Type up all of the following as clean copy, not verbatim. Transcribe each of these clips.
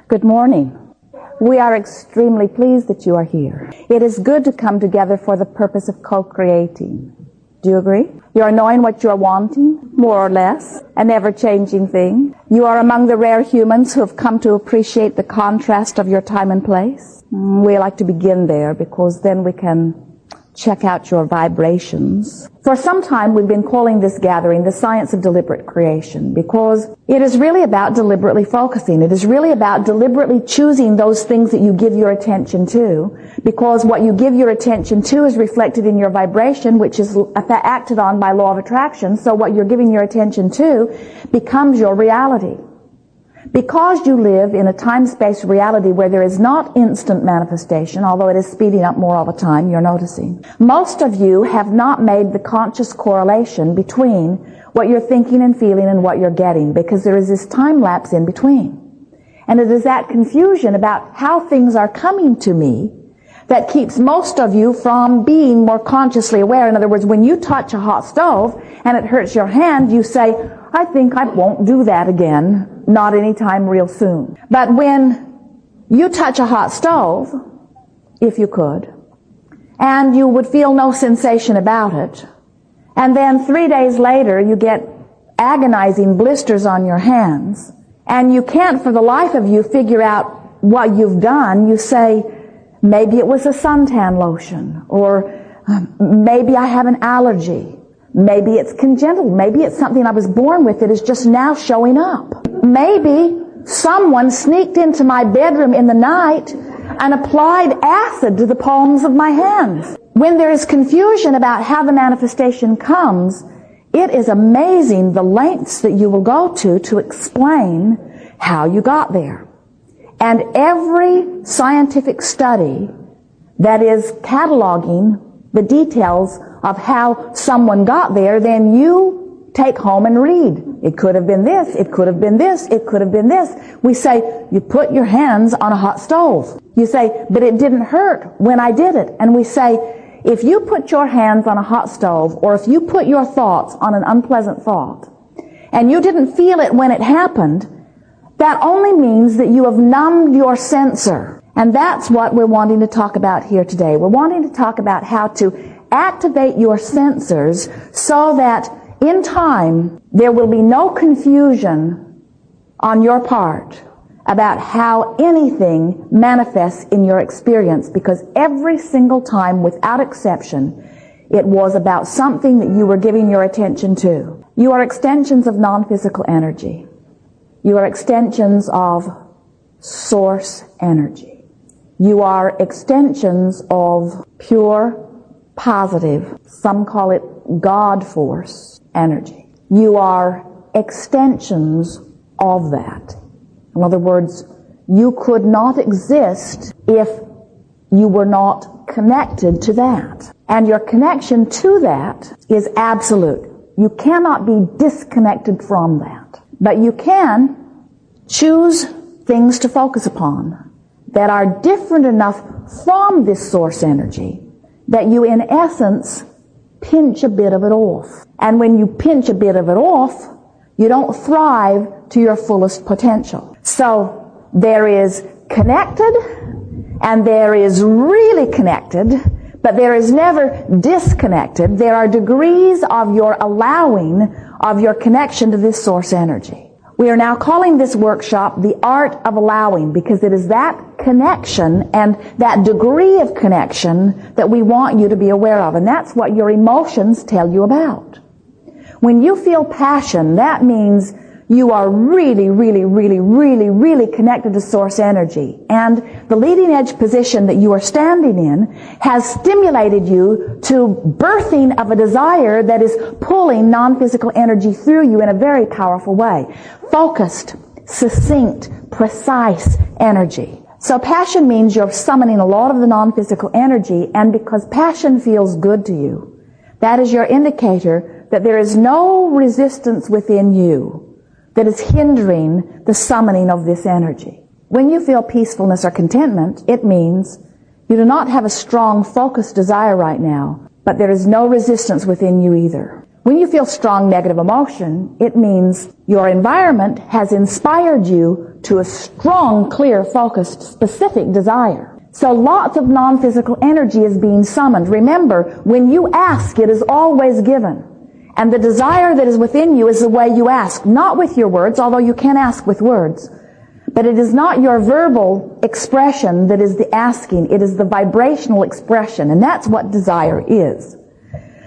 Good morning. We are extremely pleased that you are here. It is good to come together for the purpose of co-creating. Do you agree? You are knowing what you are wanting, more or less, an ever-changing thing. You are among the rare humans who have come to appreciate the contrast of your time and place. We like to begin there because then we can check out your vibrations. For some time we've been calling this gathering the science of deliberate creation because it is really about deliberately focusing. It is really about deliberately choosing those things that you give your attention to, because what you give your attention to is reflected in your vibration, which is acted on by law of attraction. So what you're giving your attention to becomes your reality. Because you live in a time-space reality where there is not instant manifestation, although it is speeding up more all the time, you're noticing, most of you have not made the conscious correlation between what you're thinking and feeling and what you're getting, because there is this time lapse in between. And it is that confusion about how things are coming to me that keeps most of you from being more consciously aware. In other words, when you touch a hot stove and it hurts your hand, you say, I think I won't do that again, not anytime real soon. But when you touch a hot stove, if you could, and you would feel no sensation about it, and then 3 days later you get agonizing blisters on your hands, and you can't for the life of you figure out what you've done, you say, maybe it was a suntan lotion, or maybe I have an allergy. Maybe it's congenital. Maybe it's something I was born with that is just now showing up. Maybe someone sneaked into my bedroom in the night and applied acid to the palms of my hands. When there is confusion about how the manifestation comes, it is amazing the lengths that you will go to explain how you got there. And every scientific study that is cataloging the details of how someone got there, then you take home and read. It could have been this, it could have been this, it could have been this. We say, you put your hands on a hot stove. You say, but it didn't hurt when I did it. And we say, if you put your hands on a hot stove, or if you put your thoughts on an unpleasant thought, and you didn't feel it when it happened, that only means that you have numbed your sensor. And that's what we're wanting to talk about here today. We're wanting to talk about how to activate your sensors so that in time there will be no confusion on your part about how anything manifests in your experience, because every single time, without exception, it was about something that you were giving your attention to. You are extensions of non-physical energy. You are extensions of source energy. You are extensions of pure, positive, some call it God force energy. You are extensions of that. In other words, you could not exist if you were not connected to that. And your connection to that is absolute. You cannot be disconnected from that. But you can choose things to focus upon that are different enough from this source energy that you, in essence, pinch a bit of it off. And when you pinch a bit of it off, you don't thrive to your fullest potential. So there is connected, and there is really connected, but there is never disconnected. There are degrees of your allowing of your connection to this source energy. We are now calling this workshop the art of allowing, because it is that connection and that degree of connection that we want you to be aware of. And that's what your emotions tell you about. When you feel passion, that means you are really, really, really, really, really connected to source energy. And the leading edge position that you are standing in has stimulated you to birthing of a desire that is pulling non-physical energy through you in a very powerful way. Focused, succinct, precise energy. So passion means you're summoning a lot of the non-physical energy, and because passion feels good to you, that is your indicator that there is no resistance within you that is hindering the summoning of this energy. When you feel peacefulness or contentment, it means you do not have a strong, focused desire right now, but there is no resistance within you either. When you feel strong negative emotion, it means your environment has inspired you to a strong, clear, focused, specific desire. So lots of non-physical energy is being summoned. Remember, when you ask, it is always given. And the desire that is within you is the way you ask, not with your words, although you can ask with words. But it is not your verbal expression that is the asking. It is the vibrational expression, and that's what desire is.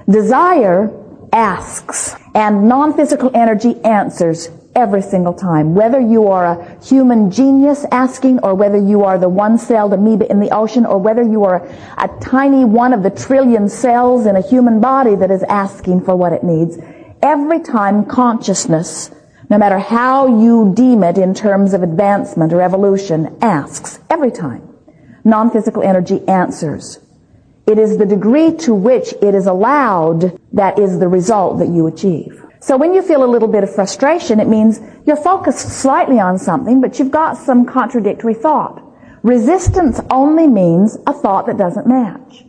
Desire asks, and non-physical energy answers every single time. Whether you are a human genius asking, or whether you are the one-celled amoeba in the ocean, or whether you are a tiny one of the trillion cells in a human body that is asking for what it needs, every time consciousness, no matter how you deem it in terms of advancement or evolution, asks, every time, non-physical energy answers. It is the degree to which it is allowed that is the result that you achieve. So when you feel a little bit of frustration, it means you're focused slightly on something, but you've got some contradictory thought. Resistance only means a thought that doesn't match.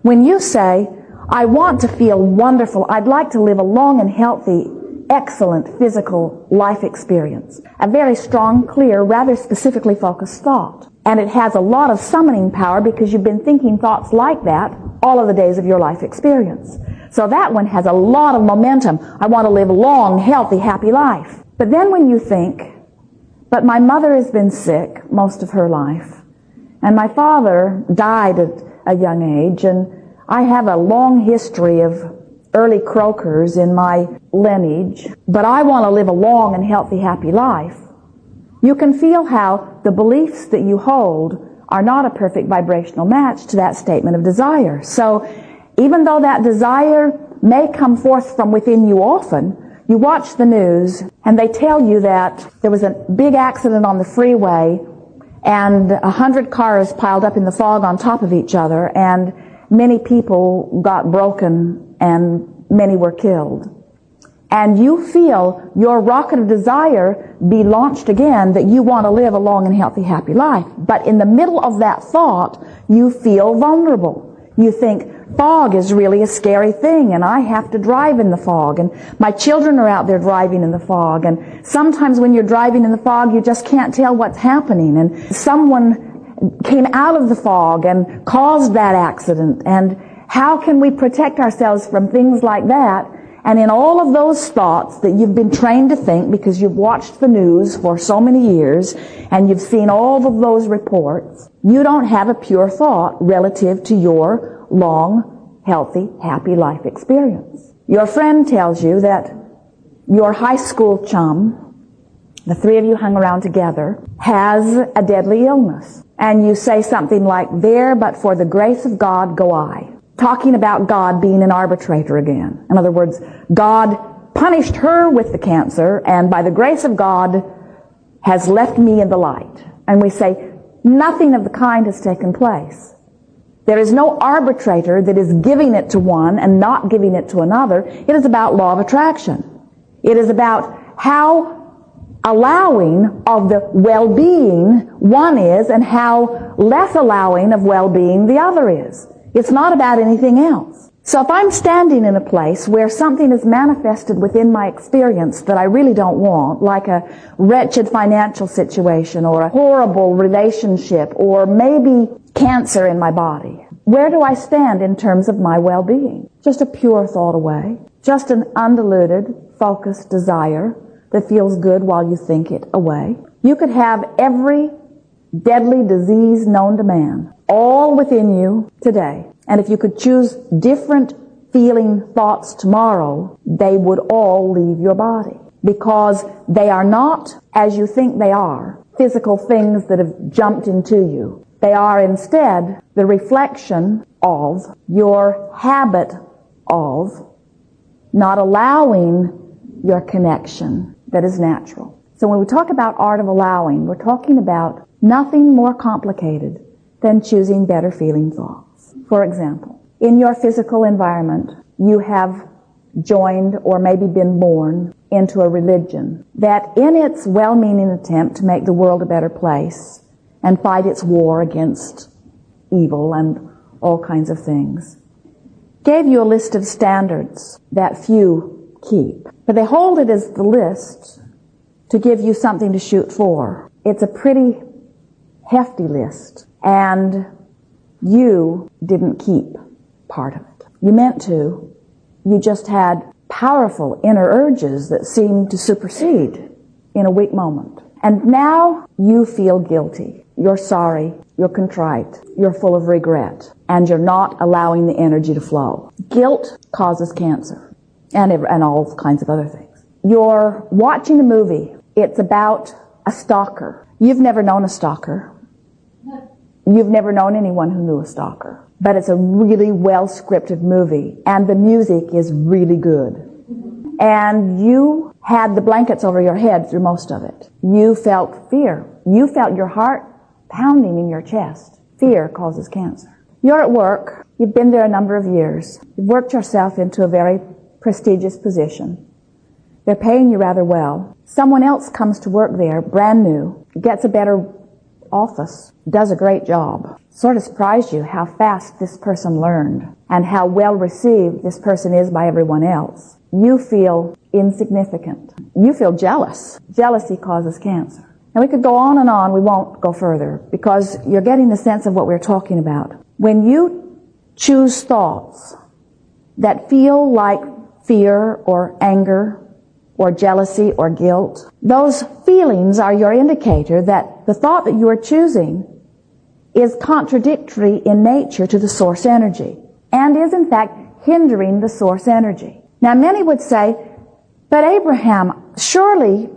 When you say, I want to feel wonderful, I'd like to live a long and healthy, excellent physical life experience, a very strong, clear, rather specifically focused thought. And it has a lot of summoning power because you've been thinking thoughts like that all of the days of your life experience. So that one has a lot of momentum. I want to live a long, healthy, happy life. But then when you think, but my mother has been sick most of her life, and my father died at a young age, and I have a long history of early croakers in my lineage, but I want to live a long and healthy, happy life. You can feel how the beliefs that you hold are not a perfect vibrational match to that statement of desire. So even though that desire may come forth from within you often, you watch the news and they tell you that there was a big accident on the freeway and 100 cars piled up in the fog on top of each other, and many people got broken and many were killed. And you feel your rocket of desire be launched again, that you want to live a long and healthy, happy life. But in the middle of that thought, you feel vulnerable. You think, fog is really a scary thing, and I have to drive in the fog, and my children are out there driving in the fog, and sometimes when you're driving in the fog, you just can't tell what's happening, and someone came out of the fog and caused that accident, and how can we protect ourselves from things like that? And in all of those thoughts that you've been trained to think because you've watched the news for so many years and you've seen all of those reports, you don't have a pure thought relative to your long, healthy, happy life experience. Your friend tells you that your high school chum, the three of you hung around together, has a deadly illness. And you say something like, there, but for the grace of God go I. Talking about God being an arbitrator again. In other words, God punished her with the cancer, and by the grace of God has left me in the light. And we say, nothing of the kind has taken place. There is no arbitrator that is giving it to one and not giving it to another. It is about law of attraction. It is about how allowing of the well-being one is and how less allowing of well-being the other is. It's not about anything else. So if I'm standing in a place where something is manifested within my experience that I really don't want, like a wretched financial situation or a horrible relationship or maybe cancer in my body, where do I stand in terms of my well-being? Just a pure thought away. Just an undiluted, focused desire that feels good while you think it away. You could have every deadly disease known to man all within you today. And if you could choose different feeling thoughts tomorrow, they would all leave your body. Because they are not, as you think they are, physical things that have jumped into you. They are instead the reflection of your habit of not allowing your connection that is natural. So when we talk about art of allowing, we're talking about nothing more complicated than choosing better feeling thoughts. For example, in your physical environment, you have joined or maybe been born into a religion that in its well-meaning attempt to make the world a better place and fight its war against evil and all kinds of things, gave you a list of standards that few keep. But they hold it as the list to give you something to shoot for. It's a pretty hefty list, and you didn't keep part of it. You meant to. You just had powerful inner urges that seemed to supersede in a weak moment. And now you feel guilty. You're sorry. You're contrite. You're full of regret. And you're not allowing the energy to flow. Guilt causes cancer and all kinds of other things. You're watching a movie. It's about a stalker. You've never known a stalker. You've never known anyone who knew a stalker. But it's a really well-scripted movie, and the music is really good. And you had the blankets over your head through most of it. You felt fear. You felt your heart pounding in your chest. Fear causes cancer. You're at work. You've been there a number of years. You've worked yourself into a very prestigious position. They're paying you rather well. Someone else comes to work there, brand new, gets a better office, does a great job. Sort of surprised you how fast this person learned and how well received this person is by everyone else. You feel insignificant. You feel jealous. Jealousy causes cancer. And we could go on and on. We won't go further because you're getting the sense of what we're talking about. When you choose thoughts that feel like fear or anger or jealousy or guilt, those feelings are your indicator that the thought that you are choosing is contradictory in nature to the source energy and is in fact hindering the source energy. Now many would say, but Abraham, surely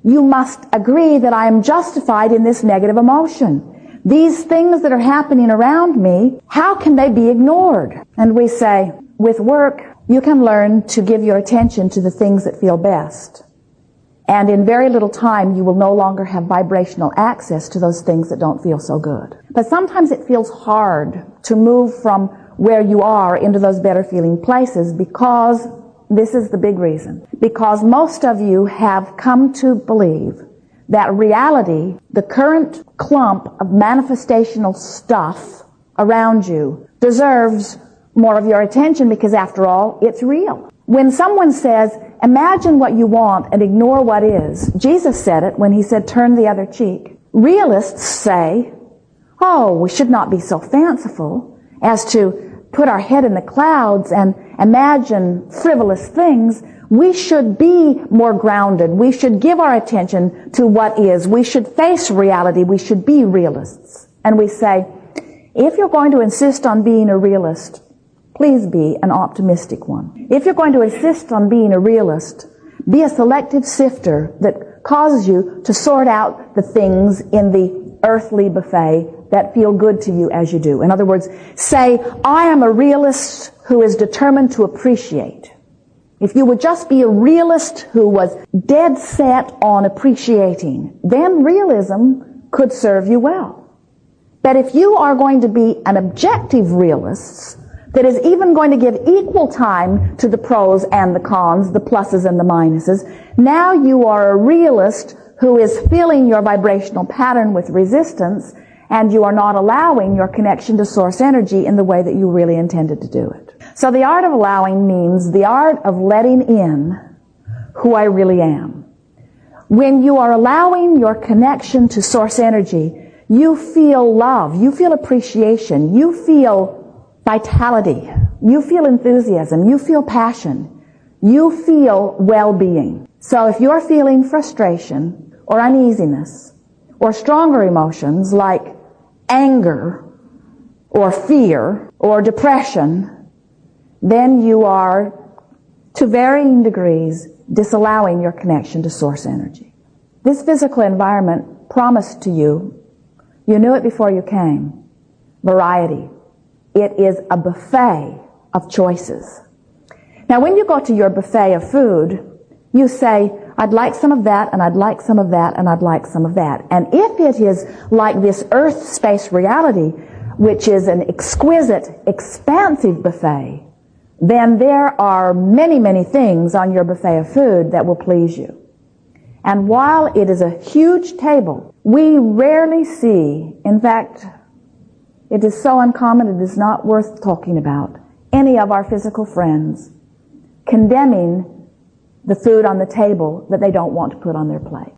you must agree that I am justified in this negative emotion. These things that are happening around me, how can they be ignored? And we say, with work, you can learn to give your attention to the things that feel best. And in very little time, you will no longer have vibrational access to those things that don't feel so good. But sometimes it feels hard to move from where you are into those better feeling places because this is the big reason. Because most of you have come to believe that reality, the current clump of manifestational stuff around you, deserves more of your attention because after all, it's real. When someone says, imagine what you want and ignore what is, Jesus said it when he said, turn the other cheek. Realists say, oh, we should not be so fanciful as to put our head in the clouds and imagine frivolous things. We should be more grounded. We should give our attention to what is. We should face reality. We should be realists. And we say, if you're going to insist on being a realist, please be an optimistic one. If you're going to insist on being a realist, be a selective sifter that causes you to sort out the things in the earthly buffet that feel good to you as you do. In other words, say, I am a realist who is determined to appreciate. If you would just be a realist who was dead set on appreciating, then realism could serve you well. But if you are going to be an objective realist that is even going to give equal time to the pros and the cons, the pluses and the minuses, now you are a realist who is filling your vibrational pattern with resistance, and you are not allowing your connection to source energy in the way that you really intended to do it. So the art of allowing means the art of letting in who I really am. When you are allowing your connection to source energy, you feel love, you feel appreciation, you feel vitality, you feel enthusiasm, you feel passion, you feel well-being. So if you're feeling frustration or uneasiness or stronger emotions like anger or fear or depression, then you are, to varying degrees, disallowing your connection to source energy. This physical environment promised to you, you knew it before you came, variety. It is a buffet of choices. Now, when you go to your buffet of food, you say, I'd like some of that, and I'd like some of that, and I'd like some of that. And if it is like this earth-space reality, which is an exquisite, expansive buffet, then there are many, many things on your buffet of food that will please you. And while it is a huge table, we rarely see, in fact, it is so uncommon it is not worth talking about, any of our physical friends condemning the food on the table that they don't want to put on their plate.